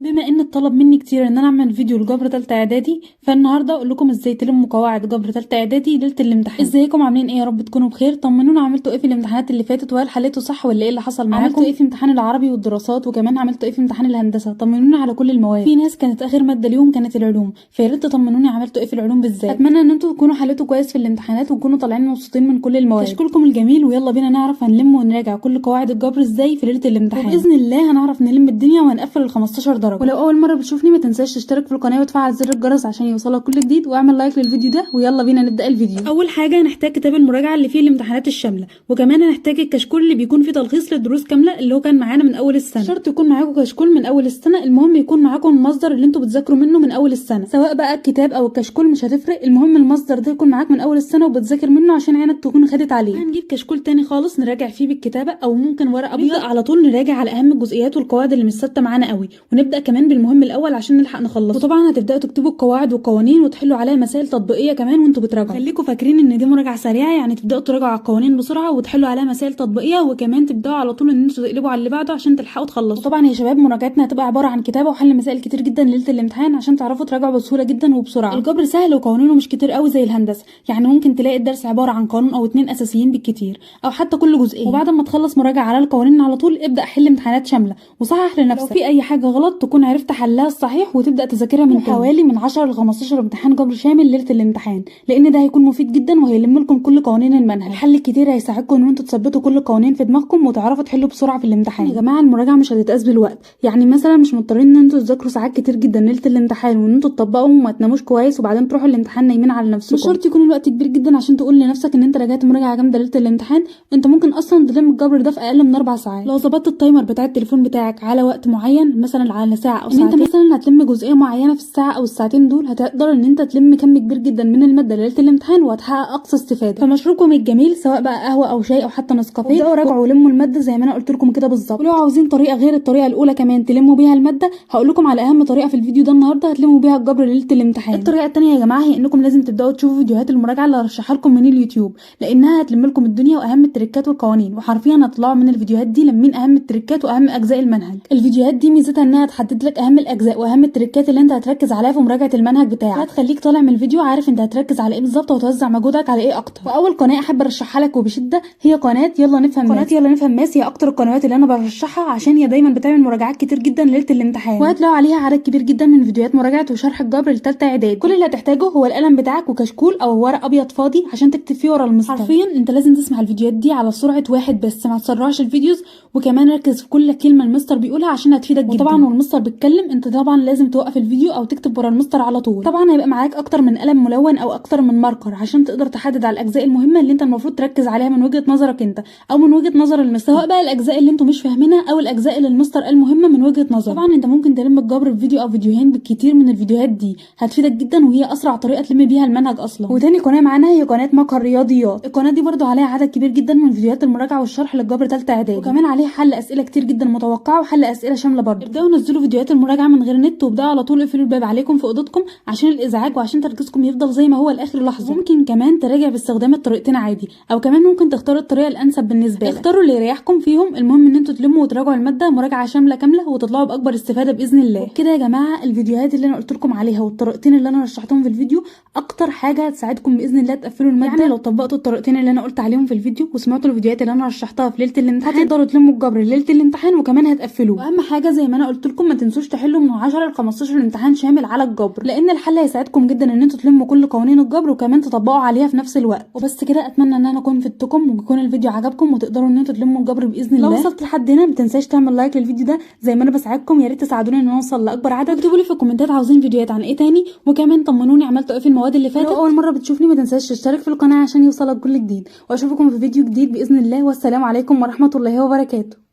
بما ان اتطلب مني كتير ان انا اعمل فيديو لجبر تالتة اعدادي، فالنهارده اقول لكم ازاي تلموا قواعد جبر تالتة اعدادي ليله الامتحان. ازيكم عاملين ايه؟ يا رب تكونوا بخير. طمنونا عملتوا ايه في الامتحانات اللي فاتت، وهل حليتوا صح ولا ايه اللي حصل معاكم؟ عملتوا ايه في امتحان العربي والدراسات، وكمان عملتوا ايه في امتحان الهندسه؟ طمنونا على كل المواد. في ناس كانت اخر ماده اليوم كانت العلوم، فيا ريت تطمنوني عملتوا ايه في العلوم بالذات. اتمنى ان انتوا تكونوا حليتوا كويس في الامتحانات وتكونوا طالعين مبسوطين من كل المواد. كشكولكم الجميل، ويلا بينا نعرف هنلم ونراجع كل قواعد الجبر ازاي في ليله الامتحان، وباذن الله هنعرف نلم الدنيا وهنقفل ال 15 درجه. ولو اول مره بتشوفني ما تنساش تشترك في القناه وتفعل زر الجرس عشان يوصلك كل جديد، واعمل لايك للفيديو ده، ويلا بينا نبدا الفيديو. اول حاجه هنحتاج كتاب المراجعه اللي فيه الامتحانات الشامله، وكمان هنحتاج الكشكول اللي بيكون فيه تلخيص للدروس كامله اللي هو كان معانا من اول السنه. شرط يكون معاكم كشكول من اول السنه، المهم يكون معاكم المصدر اللي انتوا بتذاكروا منه من اول السنه، سواء بقى الكتاب او الكشكول مش هتفرق، المهم المصدر ده يكون معاك من اول السنه وبتذاكر منه عشان عينك تكون خدت عليه. هنجيب كشكول تاني خالص نراجع فيه بالكتابه، او ممكن ورقه ابيض على طول نراجع على اهم الجزئيات والقواعد اللي مش ثابته معانا قوي، ونبدا كمان بالمهم الاول عشان نلحق نخلص. وطبعا هتبداوا تكتبوا القواعد والقوانين وتحلوا عليها مسائل تطبيقيه كمان وانتوا بتراجعوا. خليكم فاكرين ان دي مراجعه سريعه، يعني تبداوا تراجعوا على القوانين بسرعه وتحلوا عليها مسائل تطبيقيه، وكمان تبداوا على طول ان انتوا تقلبوا على اللي بعده عشان تلحقوا تخلصوا. وطبعا يا شباب مراجعتنا هتبقى عباره عن كتابه وحل مسائل كتير جدا ليله الامتحان عشان تعرفوا تراجعوا بسهوله جدا وبسرعه. الجبر سهل وقوانينه مش كتير قوي زي الهندسه، يعني ممكن تلاقي الدرس عباره عن قانون او اتنين اساسيين بالكتير، او حتى كل جزئيه، وبعد ما تخلص مراجعه على القوانين على طول ابدا حل امتحانات شامله وصحح لنفسك. لو في اي حاجه غلط تكون عرفت حلها الصحيح وتبدا تذاكرها من حوالي من 10 ل 15 امتحان جبر شامل ليله الامتحان، لان ده هيكون مفيد جدا وهيلم لكم كل قوانين المنهج. الحل الكتير هيساعدكم ان انتوا تثبتوا كل القوانين في دماغكم وتعرفوا تحلوا بسرعه في الامتحان. يا جماعه المراجعه مش هتتقاس بالوقت، يعني مثلا مش مضطرين ان انتوا تذاكروا ساعات كتير جدا ليله الامتحان وان انتوا تطبقوا وما تناموش كويس وبعدين تروحوا الامتحان نايمين على نفسكم. مش شرط يكون الوقت كبير جدا عشان تقول لنفسك ان انت راجعت مراجعه جامده ليله الامتحان، انت ممكن اصلا تلم الجبر ده في اقل من 4 ساعات لو ظبطت التايمر بتاع التليفون بتاعك على وقت معين، مثلا على ساعه او ساعتين. انت مثلا هتلم جزئيه معينه في الساعه او الساعتين دول، هتقدر ان انت تلم كم كبير جدا من الماده ليله الامتحان وهتحقق اقصى استفاده. فمشروبكم الجميل سواء بقى قهوه او شاي او حتى نسكافيه، ابداوا راجعوا ولموا الماده زي ما انا قلت لكم كده بالظبط. ولو عاوزين طريقه غير الطريقه الاولى كمان تلموا بيها الماده، هقول لكم على اهم طريقه في الفيديو ده النهارده هتلموا بيها الجبر ليله الامتحان. الطريقه الثانيه يا جماعه هي انكم لازم تبداوا تشوفوا فيديوهات المراجعه اللي هرشحها لكم من اليوتيوب، لانها هتلم لكم الدنيا واهم التريكات والقوانين، وحرفيا هتطلعوا من الفيديوهات دي لمين اهم التريكات واهم اجزاء المنهج. الفيديوهات دي ميزتها انها تحدد لك اهم الاجزاء واهم التريكات اللي انت هتركز عليها في مراجعه المنهج بتاعك، هتخليك طالع من الفيديو عارف انت هتركز على ايه بالظبط وتوزع مجهودك على ايه اكتر. واول قناه احب ارشحها لك وبشده هي قناه يلا نفهم ماس. قناه يلا نفهم ماس هي اكتر القنوات اللي انا برشحها عشان هي دايما بتعمل مراجعات كتير جدا ليله الامتحان، وهتلاقوا عليها عدد كبير جدا من فيديوهات مراجعه وشرح الجبر لثالثه اعدادي. كل اللي هتحتاجه هو القلم بتاعك وكشكول او ورق ابيض فاضي عشان تكتب فيه ورا المستر. حرفيا انت لازم تسمع الفيديوهات دي على سرعه واحد بس، ما تسرعش الفيديوز، وكمان ركز في كل كلمه المستر بيقولها عشان هتفيدك جدا. وطبعا والمستر بيتكلم انت طبعا لازم توقف الفيديو او تكتب ورا المستر على طول. طبعا هيبقى معاك اكتر من قلم ملون او اكتر من ماركر عشان تقدر تحدد على الاجزاء المهمه اللي انت المفروض تركز عليها من وجهه نظرك انت او من وجهه نظر المستر، سواء بقى الاجزاء اللي انتوا مش فاهمينها او الاجزاء اللي المستر قال مهمه من وجهه نظر. طبعا انت ممكن تلم الجبر في فيديو او فيديوهين بالكتير من الفيديوهات دي، هتفيدك جدا وهي اسرع طريقه تلم بيها المنهج اصلا. وتاني قناه معانا هي قناه مقهى الرياضيات. القناه دي برضو عليها عدد كبير جدا من فيديوهات المراجعه والشرح للجبر ثالثه اعدادي، وكمان عليها حل اسئله كتير جدا متوقعه وحل اسئله شامله برضو. ابداوا نزلوا فيديوهات المراجعه من غير نت، وابداوا على طول اقفلوا الباب عليكم في اوضتكم عشان الازعاج وعشان تركيزكم يفضل زي ما هو لاخر لحظه. ممكن كمان تراجع باستخدام الطريقتين عادي، او كمان ممكن تختار الطريقه الانسب بالنسبه لك. اختاروا اللي يريحكم فيهم، المهم ان انتوا تلموا وتراجعوا الماده مراجعه شامله كامله وتطلعوا باكبر استفاده باذن الله. كده يا جماعه الفيديوهات اللي انا قلت لكم عليها والطريقتين اللي انا رشحتهم في الفيديو اكتر حاجه هتساعدكم باذن الله تقفلوا الماده. يعني لو طبقتوا الطريقتين اللي انا قلت عليهم في الفيديو وسمعتوا الفيديوهات اللي انا رشحتها في ليله الامتحان، هتقدروا تلموا الجبر ليله الامتحان وكمان هتقفلوه. واهم حاجه زي ما انا قلت لكم ما تنسوش تحلوا من 10 ل 15 امتحان شامل على الجبر، لان الحل هيساعدكم جدا ان انتوا تلموا كل قوانين الجبر وكمان تطبقوا عليها في نفس الوقت. وبس كده، اتمنى ان انا اكون فدتكم ويكون الفيديو عجبكم وتقدروا ان انتوا تلموا الجبر باذن الله. لو وصلت لحد هنا ما تنساش تعمل لايك للفيديو ده زي ما انا بساعدكم، يا ريت تساعدوني ان اوصل لاكبر عدد، واكتبوا لي في الكومنتات عاوزين فيديوهات عن ايه تاني، وكمان طمنوني عملتوا ايه في المواد اللي فاتت. لو اول مره بتشوفني ما تنساش تشترك في القناه عشان يوصلك كل جديد، واشوفكم في فيديو جديد باذن الله، والسلام عليكم ورحمه الله وبركاته.